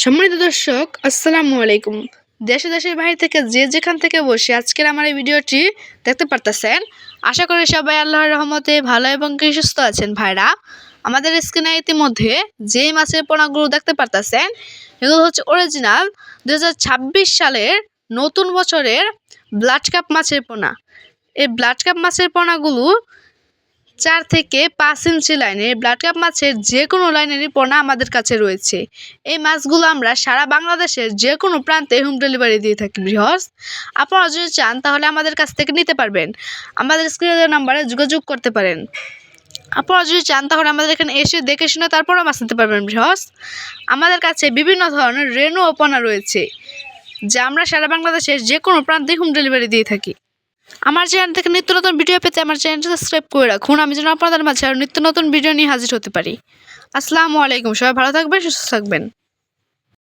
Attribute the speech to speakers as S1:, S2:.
S1: সম্মানিত দর্শক, আসসালামু আলাইকুম। দেশে দেশের বাইরে থেকে যে যেখান থেকে বসে আজকের আমার এই ভিডিওটি দেখতে পারতেছেন, আশা করি সবাই আল্লাহর রহমতে ভালো এবং সুস্থ আছেন। ভাইরা, আমাদের স্ক্রিনে ইতিমধ্যে যে মাছের পোনাগুলো দেখতে পারতেছেন, এগুলো হচ্ছে অরিজিনাল 2026 সালের নতুন বছরের ব্লাড কাপ মাছের পোনা। এই ব্লাড কাপ মাছের পোনাগুলো 4 থেকে 5 ইঞ্চি লাইনের ব্লাড কাপ মাছের যে কোনো লাইনেরই পোনা আমাদের কাছে রয়েছে। এই মাছগুলো আমরা সারা বাংলাদেশের যে কোনো প্রান্তে হোম ডেলিভারি দিয়ে থাকি ভিউয়ার্স। আপনারা যদি চান তাহলে আমাদের কাছ থেকে নিতে পারবেন, আমাদের স্ক্রিনে দেওয়া নাম্বারে যোগাযোগ করতে পারেন। আপনারা যদি চান তাহলে আমাদের এখানে এসে দেখে শুনে তারপরও মাছ নিতে পারবেন ভিউয়ার্স। আমাদের কাছে বিভিন্ন ধরনের রেনু ও পোনা রয়েছে, যা আমরা সারা বাংলাদেশের যে কোনো প্রান্তে হোম ডেলিভারি দিয়ে থাকি। আমার চ্যানেল থেকে নিত্য নতুন ভিডিও পেতে আমার চ্যানেলটি সাবস্ক্রাইব করে রাখুন, আমি যেন আপনাদের মাঝে আরও নিত্য নতুন ভিডিও নিয়ে হাজির হতে পারি। আসসালামু আলাইকুম, সবাই ভালো থাকবেন, সুস্থ থাকবেন।